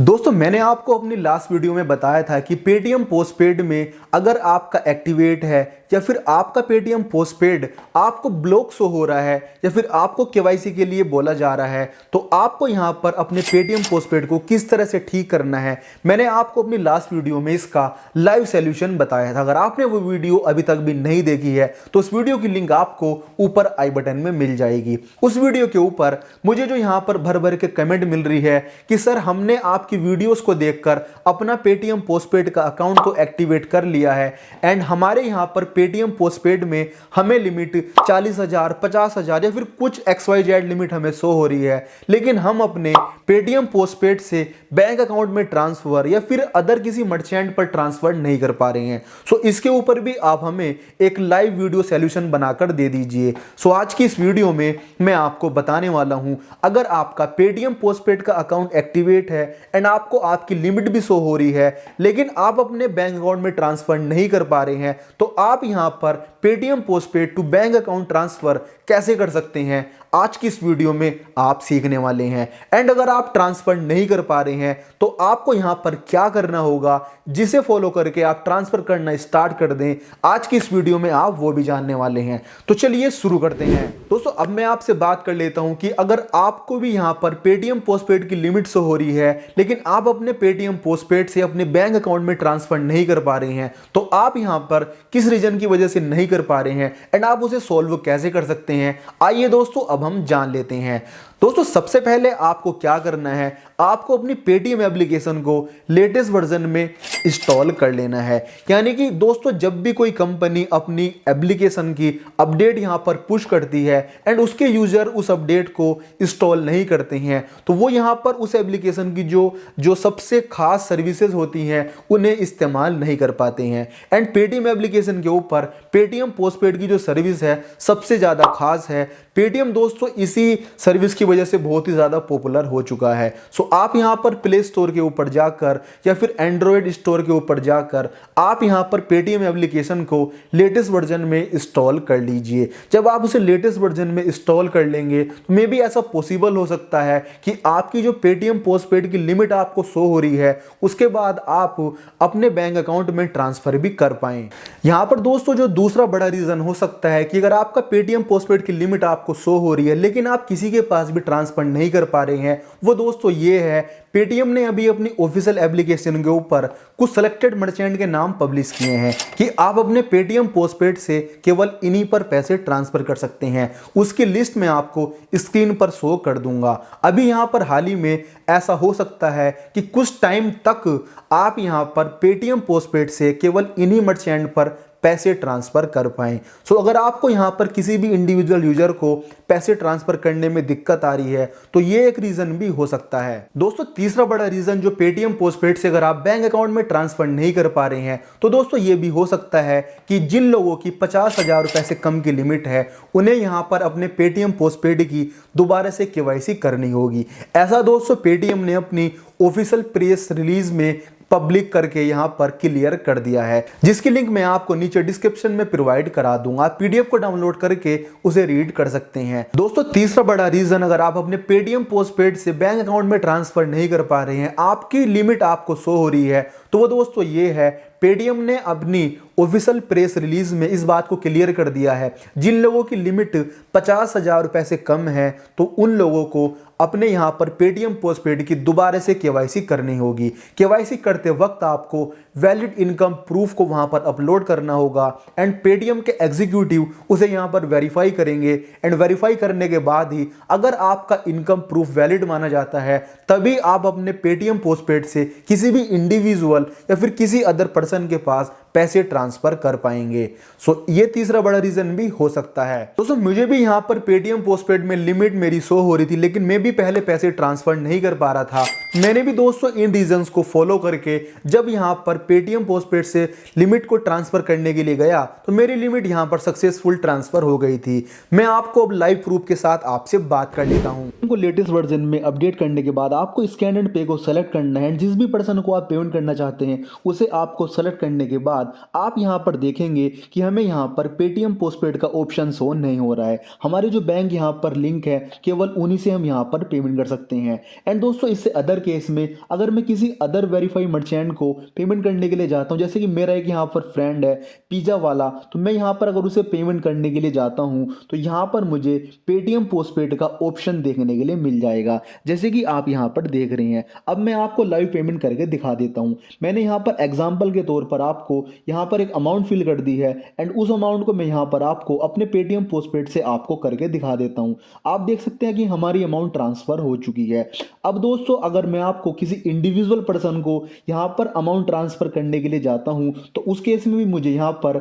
दोस्तों मैंने आपको अपनी लास्ट वीडियो में बताया था कि पेटीएम पोस्टपेड में अगर आपका एक्टिवेट है या फिर आपका पेटीएम पोस्टपेड आपको ब्लॉक शो हो रहा है या फिर आपको केवाईसी के लिए बोला जा रहा है तो आपको यहां पर अपने पेटीएम पोस्टपेड को किस तरह से ठीक करना है। मैंने आपको अपनी लास्ट वीडियो में इसका लाइव सॉल्यूशन बताया था। अगर आपने वो वीडियो अभी तक भी नहीं देखी है तो उस वीडियो की लिंक आपको ऊपर आई बटन में मिल जाएगी। उस वीडियो के ऊपर मुझे जो यहाँ पर भर भर के कमेंट मिल रही है कि सर हमने आपकी वीडियोस को देखकर अपना पेटीएम पोस्टपेड का अकाउंट तो एक्टिवेट कर लिया है एंड हमारे यहाँ पर पेटीएम पोस्टपेड में हमें लिमिट 40,000 50,000 या फिर कुछ XYZ लिमिट हमें शो हो रही है, लेकिन हम अपने पेटीएम पोस्टपेड से बैंक अकाउंट में ट्रांसफर या फिर अदर किसी मर्चेंट पर ट्रांसफर नहीं कर पा रहे हैं। सो इसके ऊपर भी आप हमें एक लाइव वीडियो सॉल्यूशन बनाकर दे दीजिए। सो आज की इस वीडियो में मैं आपको बताने वाला हूं, अगर आपका पेटीएम पोस्टपेड का अकाउंट एक्टिवेट है एंड आपको आपकी लिमिट भी शो हो रही है लेकिन आप अपने बैंक अकाउंट में ट्रांसफर नहीं कर पा रहे हैं तो आप यहां पर Paytm postpaid to bank account transfer कैसे कर सकते हैं, आज की इस वीडियो में आप सीखने वाले हैं। एंड अगर आप ट्रांसफर नहीं कर पा रहे हैं तो आपको यहां पर क्या करना होगा जिसे फॉलो करके आप ट्रांसफर करना स्टार्ट कर दें, आज की इस वीडियो में आप वो भी जानने वाले हैं। तो चलिए शुरू करते हैं। दोस्तों अब मैं आपसे बात कर लेता हूं कि अगर आपको भी यहां पर पेटीएम पोस्टपेड की लिमिट शो हो रही है लेकिन आप अपने पेटीएम पोस्टपेड से अपने बैंक अकाउंट में ट्रांसफर नहीं कर पा रहे हैं तो आप यहां पर किस रीजन की वजह से नहीं कर पा रहे हैं एंड आप उसे सॉल्व कैसे कर सकते हैं, आइए दोस्तों अब हम जान लेते हैं। दोस्तों सबसे पहले आपको क्या करना है, आपको अपनी पेटीएम एप्लीकेशन को लेटेस्ट वर्जन में इंस्टॉल कर लेना है। यानी कि दोस्तों जब भी कोई कंपनी अपनी एप्लीकेशन की अपडेट यहां पर पुश करती है एंड उसके यूजर उस अपडेट को इंस्टॉल नहीं करते हैं तो वो यहां पर उस एप्लीकेशन की जो सबसे खास सर्विसेज होती हैं उन्हें इस्तेमाल नहीं कर पाते हैं। एंड पेटीएम एप्लीकेशन के ऊपर पेटीएम पोस्टपेड की जो सर्विस है सबसे ज़्यादा खास है। पेटीएम दोस्तों इसी सर्विस की वजह से बहुत ही ज़्यादा पॉपुलर हो चुका है। सो आप यहां पर प्ले स्टोर के ऊपर जाकर या फिर एंड्रॉयड स्टोर के ऊपर जाकर आप यहां पर पेटीएम एप्लीकेशन को लेटेस्ट वर्जन में इंस्टॉल कर लीजिए। जब आप उसे लेटेस्ट वर्जन में इंस्टॉल कर लेंगे तो मे भी ऐसा पॉसिबल हो सकता है कि आपकी जो पेटीएम पोस्टपेड की लिमिट आपको शो हो रही है उसके बाद आप अपने बैंक अकाउंट में ट्रांसफर भी कर पाएं। यहां पर दोस्तों जो दूसरा बड़ा रीजन हो सकता है कि अगर आपका पेटीएम पोस्टपेड की लिमिट आपको शो हो रही है लेकिन आप किसी के पास भी ट्रांसफर नहीं कर पा रहे हैं, वो दोस्तों ये है पेटीएम ने अभी अपनी ऑफिशियल एप्लीकेशन के ऊपर कुछ सेलेक्टेड मर्चेंट के नाम पब्लिश किए हैं कि आप अपने पेटीएम पोस्टपेड से केवल इन्हीं पर पैसे ट्रांसफर कर सकते हैं। उसकी लिस्ट मैं आपको स्क्रीन पर शो कर दूंगा। अभी यहां पर हाल ही में ऐसा हो सकता है कि कुछ टाइम तक आप यहां पर पेटीएम पोस्टपेड से केवल इन्हीं मर्चेंट पर पैसे ट्रांसफर कर पाएं। सो अगर आपको यहां पर किसी भी इंडिविजुअल यूजर को पैसे ट्रांसफर करने में दिक्कत आ रही है तो ये एक रीजन भी हो सकता है। दोस्तों तीसरा बड़ा रीजन जो पेटीएम पोस्टपेड से अगर आप बैंक अकाउंट में ट्रांसफर नहीं कर पा रहे हैं तो दोस्तों ये भी हो सकता है कि जिन लोगों की 50,000 रुपए से कम की लिमिट है उन्हें यहां पर अपने पेटीएम पोस्टपेड की दोबारा से केवाईसी करनी होगी। ऐसा दोस्तों पेटीएम ने अपनी ऑफिशियल प्रेस रिलीज में पब्लिक करके यहां पर क्लियर कर दिया है, जिसकी लिंक मैं आपको नीचे डिस्क्रिप्शन में प्रोवाइड करा दूंगा। आप पीडीएफ को डाउनलोड करके उसे रीड कर सकते हैं। दोस्तों तीसरा बड़ा रीजन अगर आप अपने पेटीएम पोस्टपेड से बैंक अकाउंट में ट्रांसफर नहीं कर पा रहे हैं, आपकी लिमिट आपको शो हो रही है तो वो दोस्तों ये है पेटीएम ने अपनी ऑफिशियल प्रेस रिलीज में इस बात को क्लियर कर दिया है जिन लोगों की लिमिट 50,000 रुपए से कम है तो उन लोगों को अपने यहां पर पेटीएम पोस्टपेड की दोबारा से केवाईसी करनी होगी। केवाईसी करते वक्त आपको वैलिड इनकम प्रूफ को वहां पर अपलोड करना होगा एंड पेटीएम के एग्जीक्यूटिव उसे यहां पर वेरीफाई करेंगे एंड वेरीफाई करने के बाद ही अगर आपका इनकम प्रूफ वैलिड माना जाता है तभी आप अपने पेटीएम पोस्टपेड से किसी भी इंडिविजुअल या फिर किसी अदर पर्सन के पास पैसे ट्रांसफर कर पाएंगे। सो ये तीसरा बड़ा रीजन भी हो सकता है। दोस्तों मुझे भी यहां पर पेटीएम पोस्टपेड में लिमिट मेरी शो हो रही थी लेकिन मैं भी पहले पैसे ट्रांसफर नहीं कर पा रहा था। मैंने भी दोस्तों इन रीजंस को फॉलो करके जब यहां पर पेटीएम पोस्टपेड से लिमिट को ट्रांसफर करने के लिए गया तो मेरी लिमिट यहां पर सक्सेसफुल ट्रांसफर हो गई थी। मैं आपको अब लाइव प्रूफ के साथ आपसे बात कर लेता हूं। इनको लेटेस्ट वर्जन में अपडेट करने के बाद आपको स्कैन एंड पे को सेलेक्ट करना है। जिस भी पर्सन को आप पेमेंट करना चाहते हैं उसे आपको सेलेक्ट करने के बाद आप यहाँ पर देखेंगे कि हमें यहाँ पर पेटीएम पोस्टपेड का ऑप्शन शो नहीं हो रहा है। हमारे जो बैंक यहाँ पर लिंक है केवल उन्हीं से हम यहाँ पर पेमेंट कर सकते हैं। एंड दोस्तों इससे अदर केस में अगर मैं किसी अदर वेरीफाई मर्चेंट को पेमेंट करने के लिए जाता हूँ, जैसे कि मेरा एक यहाँ पर फ्रेंड है पिज़्ज़ा वाला, तो मैं यहाँ पर अगर उसे पेमेंट करने के लिए जाता हूँ तो यहाँ पर मुझे पेटीएम पोस्टपेड का ऑप्शन देखने के लिए मिल जाएगा, जैसे कि आप यहाँ पर देख रहे हैं। अब मैं आपको लाइव पेमेंट करके दिखा देता हूँ। मैंने यहाँ पर एग्जाम्पल के तौर पर आपको यहाँ पर एक अमाउंट फिल कर दी है एंड उस अमाउंट को मैं यहाँ पर आपको अपने पेटीएम पोस्टपेड से आपको करके दिखा देता हूँ। आप देख सकते हैं कि हमारी अमाउंट ट्रांसफर हो चुकी है। अब दोस्तों अगर मैं आपको किसी इंडिविजुअल पर्सन को यहाँ पर अमाउंट ट्रांसफर करने के लिए जाता हूँ तो उस केस में भी मुझे यहाँ पर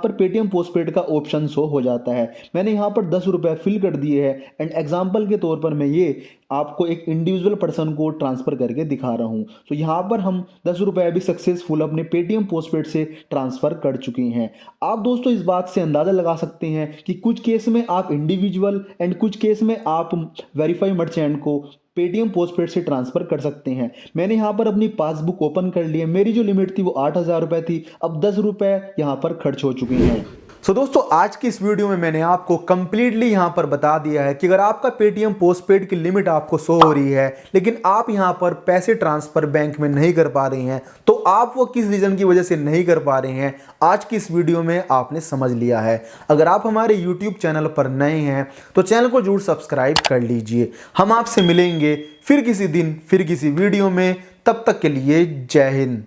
पेटीएम पोस्टपेड का ऑप्शन शो हो जाता है। मैंने यहाँ पर 10 रुपये फिल कर दिए हैं एंड एग्जाम्पल के तौर पर मैं ये आपको एक इंडिविजुअल पर्सन को ट्रांसफ़र करके दिखा रहा हूँ। तो यहाँ पर हम 10 रुपये अभी सक्सेसफुल अपने पेटीएम पोस्टपेड से ट्रांसफ़र कर चुके हैं। आप दोस्तों इस बात से अंदाज़ा लगा सकते हैं कि कुछ केस में आप इंडिविजुअल एंड कुछ केस में आप वेरीफाई मर्चेंट को पेटीएम पोस्टपेड से ट्रांसफ़र कर सकते हैं। मैंने यहाँ पर अपनी पासबुक ओपन कर ली है। मेरी जो लिमिट थी वो 8,000 रुपये थी, अब 10 रुपये यहाँ पर खर्च हो चुके हैं। सो दोस्तों आज की इस वीडियो में मैंने आपको कंप्लीटली यहाँ पर बता दिया है कि अगर आपका पेटीएम पोस्टपेड की लिमिट आपको शो हो रही है लेकिन आप यहाँ पर पैसे ट्रांसफर बैंक में नहीं कर पा रहे हैं तो आप वो किस रीजन की वजह से नहीं कर पा रहे हैं, आज की इस वीडियो में आपने समझ लिया है। अगर आप हमारे यूट्यूब चैनल पर नए हैं तो चैनल को जरूर सब्सक्राइब कर लीजिए। हम आपसे मिलेंगे फिर किसी दिन फिर किसी वीडियो में, तब तक के लिए जय हिंद।